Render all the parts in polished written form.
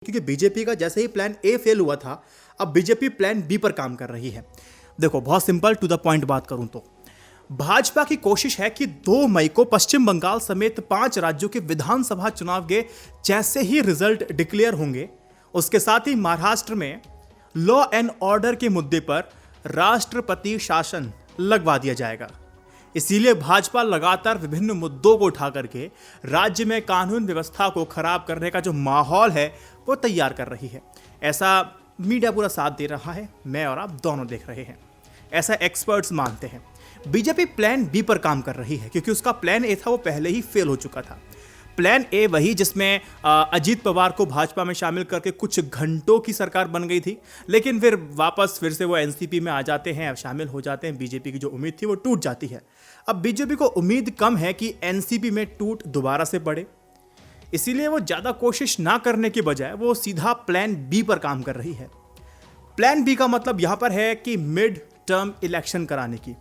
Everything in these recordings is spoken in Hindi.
क्योंकि बीजेपी का जैसे ही प्लान ए फेल हुआ था, अब बीजेपी प्लान बी पर काम कर रही है। देखो, बहुत सिंपल टू द पॉइंट बात करूं तो भाजपा की कोशिश है कि 2 मई को पश्चिम बंगाल समेत 5 राज्यों के विधानसभा चुनाव के जैसे ही रिजल्ट डिक्लेयर होंगे, उसके साथ ही महाराष्ट्र में लॉ एंड ऑर्डर के मुद्दे पर राष्ट्रपति शासन लगवा दिया जाएगा। इसीलिए भाजपा लगातार विभिन्न मुद्दों को उठा करके राज्य में कानून व्यवस्था को खराब करने का जो माहौल है वो तैयार कर रही है। ऐसा मीडिया पूरा साथ दे रहा है, मैं और आप दोनों देख रहे हैं, ऐसा एक्सपर्ट्स मानते हैं। बीजेपी प्लान बी पर काम कर रही है क्योंकि उसका प्लान ए था वो पहले ही फेल हो चुका था। प्लान ए वही जिसमें अजीत पवार को भाजपा में शामिल करके कुछ घंटों की सरकार बन गई थी, लेकिन फिर से वो एनसीपी में आ जाते हैं, शामिल हो जाते हैं। बीजेपी की जो उम्मीद थी वो टूट जाती है। अब बीजेपी को उम्मीद कम है कि एनसीपी में टूट दोबारा से पड़े, इसीलिए वो ज्यादा कोशिश ना करने के बजाय वो सीधा प्लान बी पर काम कर रही है। प्लान बी का मतलब यहां पर है कि मिड टर्म इलेक्शन कराने की।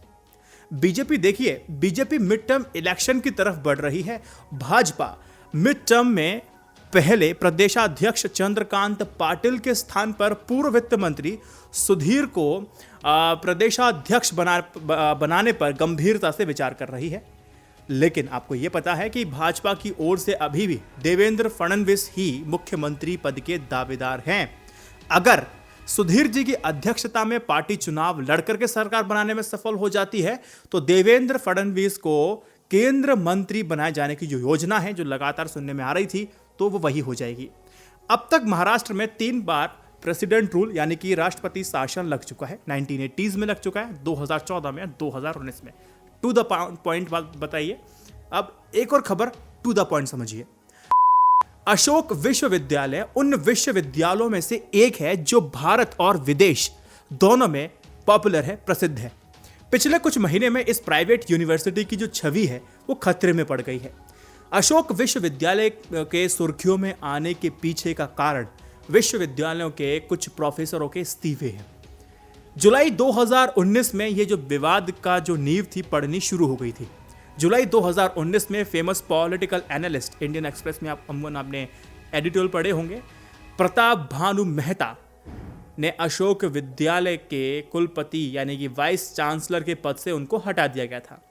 बीजेपी मिड टर्म इलेक्शन की तरफ बढ़ रही है। भाजपा मिड टर्म में पहले प्रदेशाध्यक्ष चंद्रकांत पाटिल के स्थान पर पूर्व वित्त मंत्री सुधीर को प्रदेशाध्यक्ष बनाने पर गंभीरता से विचार कर रही है। लेकिन आपको यह पता है कि भाजपा की ओर से अभी भी देवेंद्र फडणवीस ही मुख्यमंत्री पद के दावेदार हैं। अगर सुधीर जी की अध्यक्षता में पार्टी चुनाव लड़कर के सरकार बनाने में सफल हो जाती है तो देवेंद्र फडणवीस को केंद्र मंत्री बनाए जाने की जो योजना है, जो लगातार सुनने में आ रही थी, तो वो वही हो जाएगी। अब तक महाराष्ट्र में 3 बार प्रेसिडेंट रूल यानी कि राष्ट्रपति शासन लग चुका है। 1980s में लग चुका है, 2014 में, 2019 में। टू द पॉइंट बात बताइए। अब एक और खबर, टू द पॉइंट समझिए। अशोक विश्वविद्यालय उन विश्वविद्यालयों में से एक है जो भारत और विदेश दोनों में पॉपुलर है, प्रसिद्ध है। पिछले कुछ महीने में इस प्राइवेट यूनिवर्सिटी की जो छवि है वो खतरे में पड़ गई है। अशोक विश्वविद्यालय के सुर्खियों में आने के पीछे का कारण विश्वविद्यालयों के कुछ प्रोफेसरों के इस्तीफे हैं। जुलाई 2019 में ये जो विवाद का जो नींव थी पड़नी शुरू हो गई थी। जुलाई 2019 में famous political analyst, Indian express में आपने एडिटोरियल पढ़े होंगे, प्रताप भानु मेहता ने अशोक विद्यालय के कुलपति यानी कि वाइस चांसलर के पद से उनको हटा दिया गया था।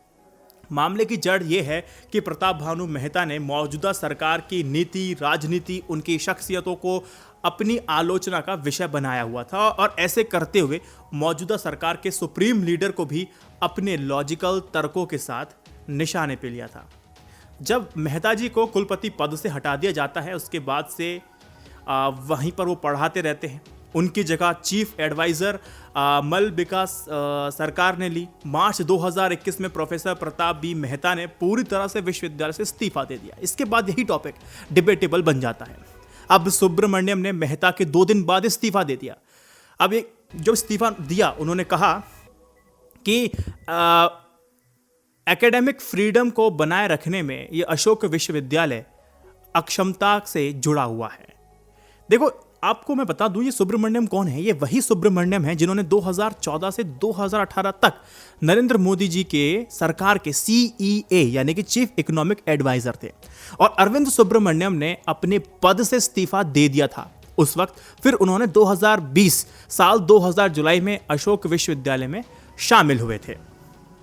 मामले की जड़ यह है कि प्रताप भानु मेहता ने मौजूदा सरकार की नीति, राजनीति, उनकी शख्सियतों को अपनी आलोचना का विषय बनाया हुआ था और ऐसे करते हुए मौजूदा सरकार के सुप्रीम लीडर को भी अपने लॉजिकल तर्कों के साथ निशाने पे लिया था। जब मेहता जी को कुलपति पद से हटा दिया जाता है, उसके बाद से वहीं पर वो पढ़ाते रहते हैं। उनकी जगह चीफ एडवाइजर मलबिका सरकार ने ली। मार्च 2021 में प्रोफेसर प्रताप बी मेहता ने पूरी तरह से विश्वविद्यालय से इस्तीफा दे दिया। इसके बाद यही टॉपिक डिबेटेबल बन जाता है। अब सुब्रमण्यम ने मेहता के 2 दिन बाद इस्तीफा दे दिया। अब जब इस्तीफा दिया, उन्होंने कहा कि एकेडमिक फ्रीडम को बनाए रखने में ये अशोक विश्वविद्यालय अक्षमता से जुड़ा हुआ है। देखो, आपको मैं बता दूं, ये सुब्रमण्यम कौन है? ये वही सुब्रमण्यम है जिन्होंने 2014 से 2018 तक नरेंद्र मोदी जी के सरकार के CEA यानी कि चीफ इकोनॉमिक एडवाइजर थे। और अरविंद सुब्रमण्यम ने अपने पद से इस्तीफा दे दिया था उस वक्त। फिर उन्होंने 2020 जुलाई में अशोक विश्वविद्यालय में शामिल हुए थे।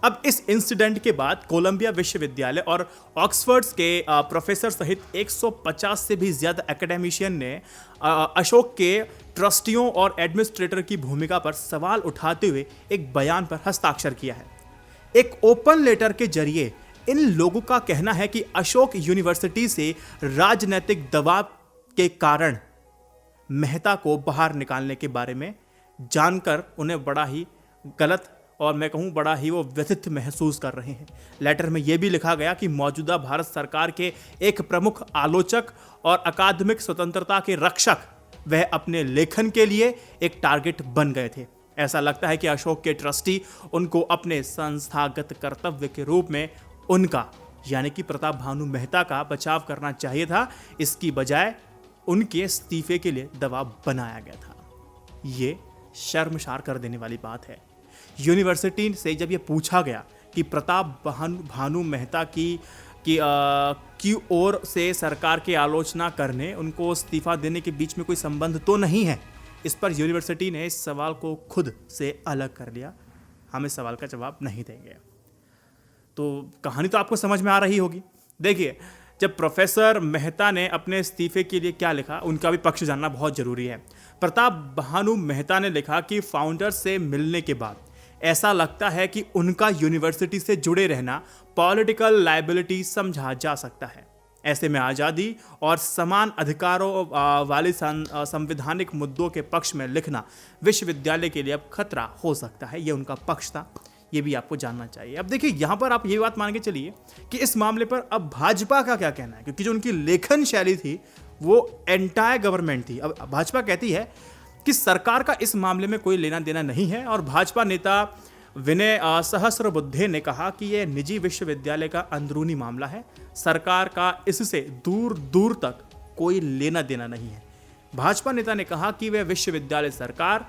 अब इस इंसिडेंट के बाद कोलंबिया विश्वविद्यालय और ऑक्सफोर्ड के प्रोफेसर सहित 150 से भी ज्यादा एकेडमिशियन ने अशोक के ट्रस्टियों और एडमिनिस्ट्रेटर की भूमिका पर सवाल उठाते हुए एक बयान पर हस्ताक्षर किया है। एक ओपन लेटर के जरिए इन लोगों का कहना है कि अशोक यूनिवर्सिटी से राजनीतिक दबाव के कारण मेहता को बाहर निकालने के बारे में जानकर उन्हें बड़ा ही गलत और मैं कहूं बड़ा ही वो व्यथित महसूस कर रहे हैं। लेटर में यह भी लिखा गया कि मौजूदा भारत सरकार के एक प्रमुख आलोचक और अकादमिक स्वतंत्रता के रक्षक वह अपने लेखन के लिए एक टारगेट बन गए थे। ऐसा लगता है कि अशोक के ट्रस्टी उनको अपने संस्थागत कर्तव्य के रूप में उनका यानी कि प्रताप भानु मेहता का बचाव करना चाहिए था। इसकी बजाय उनके इस्तीफे के लिए दबाव बनाया गया था। ये शर्मसार कर देने वाली बात है। यूनिवर्सिटी से जब ये पूछा गया कि प्रताप भानु मेहता की की ओर से सरकार की आलोचना करने, उनको इस्तीफा देने के बीच में कोई संबंध तो नहीं है। इस पर यूनिवर्सिटी ने इस सवाल को खुद से अलग कर लिया। हम इस सवाल का जवाब नहीं देंगे। तो कहानी तो आपको समझ में आ रही होगी। देखिए, जब प्रोफेसर मेहता ने अपने इस्तीफे के लिए क्या लिखा, उनका भी पक्ष जानना बहुत जरूरी है। प्रताप भानु मेहता ने लिखा कि फाउंडर से मिलने के बाद ऐसा लगता है कि उनका यूनिवर्सिटी से जुड़े रहना पॉलिटिकल लायबिलिटी समझा जा सकता है। ऐसे में आज़ादी और समान अधिकारों वाले संवैधानिक मुद्दों के पक्ष में लिखना विश्वविद्यालय के लिए अब खतरा हो सकता है। ये उनका पक्ष था, ये भी आपको जानना चाहिए। अब देखिए, यहाँ पर आप ये बात मान के चलिए कि इस मामले पर अब भाजपा का क्या कहना है, क्योंकि जो उनकी लेखन शैली थी वो एंटायर गवर्नमेंट थी। अब भाजपा कहती है कि सरकार का इस मामले में कोई लेना देना नहीं है, और भाजपा नेता विनय सहस्रबुद्धे ने कहा कि यह निजी विश्वविद्यालय का अंदरूनी मामला है, सरकार का इससे दूर दूर तक कोई लेना देना नहीं है। भाजपा नेता ने कहा कि वह विश्वविद्यालय सरकार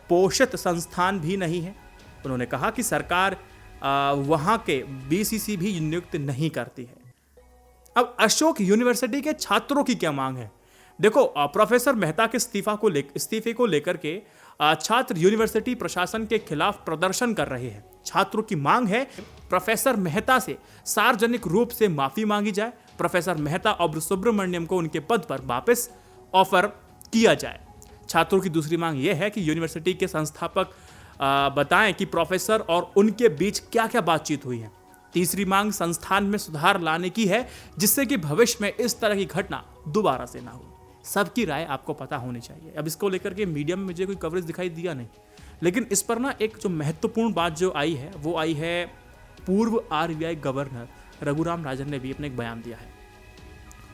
पोषित संस्थान भी नहीं है। उन्होंने कहा कि सरकार वहां के बीसीसी भी नियुक्त नहीं करती है। अब अशोक यूनिवर्सिटी के छात्रों की क्या मांग है? देखो, प्रोफेसर मेहता के इस्तीफे को लेकर के छात्र यूनिवर्सिटी प्रशासन के खिलाफ प्रदर्शन कर रहे हैं। छात्रों की मांग है प्रोफेसर मेहता से सार्वजनिक रूप से माफी मांगी जाए, प्रोफेसर मेहता और सुब्रमण्यम को उनके पद पर वापस ऑफर किया जाए। छात्रों की दूसरी मांग यह है कि यूनिवर्सिटी के संस्थापक बताएं कि प्रोफेसर और उनके बीच क्या क्या बातचीत हुई है। तीसरी मांग संस्थान में सुधार लाने की है, जिससे कि भविष्य में इस तरह की घटना दोबारा से ना हो। सबकी राय आपको पता होनी चाहिए। अब इसको लेकर के मीडिया में मुझे कोई कवरेज दिखाई दिया नहीं, लेकिन इस पर ना एक जो महत्वपूर्ण बात जो आई है वो आई है, पूर्व आरबीआई गवर्नर रघुराम राजन ने भी अपने एक बयान दिया है।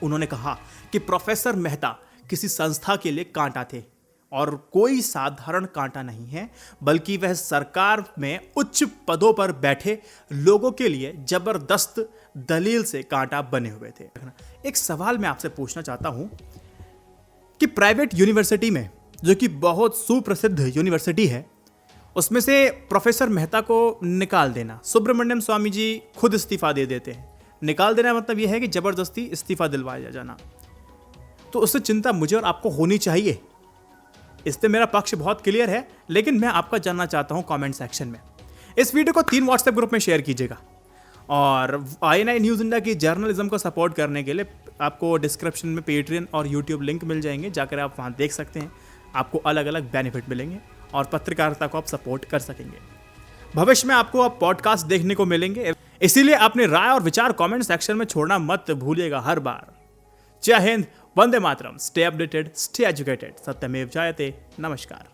उन्होंने कहा कि प्रोफेसर मेहता किसी संस्था के लिए कांटा थे, और कोई साधारण कांटा नहीं है, बल्कि वह सरकार में उच्च पदों पर बैठे लोगों के लिए जबरदस्त दलील से कांटा बने हुए थे। एक सवाल मैं आपसे पूछना चाहता हूं कि प्राइवेट यूनिवर्सिटी में, जो कि बहुत सुप्रसिद्ध यूनिवर्सिटी है, उसमें से प्रोफेसर मेहता को निकाल देना, सुब्रमण्यम स्वामी जी खुद इस्तीफा दे देते हैं। निकाल देना मतलब यह है कि जबरदस्ती इस्तीफा दिलवाया जाना। तो उससे चिंता मुझे और आपको होनी चाहिए। इससे मेरा पक्ष बहुत क्लियर है, लेकिन मैं आपका जानना चाहता हूं कमेंट सेक्शन में। इस वीडियो को 3 व्हाट्सएप ग्रुप में शेयर कीजिएगा, और INI न्यूज़ इंडिया की जर्नलिज्म को सपोर्ट करने के लिए आपको डिस्क्रिप्शन में पेट्रियन और यूट्यूब लिंक मिल जाएंगे, जाकर आप वहां देख सकते हैं। आपको अलग अलग बेनिफिट मिलेंगे और पत्रकारिता को आप सपोर्ट कर सकेंगे। भविष्य में आपको अब पॉडकास्ट देखने को मिलेंगे, इसीलिए अपने राय और विचार कमेंट सेक्शन में छोड़ना मत भूलिएगा हर बार। जय Hind, Vande Mataram, stay updated, stay educated, सत्यमेव जयते। नमस्कार।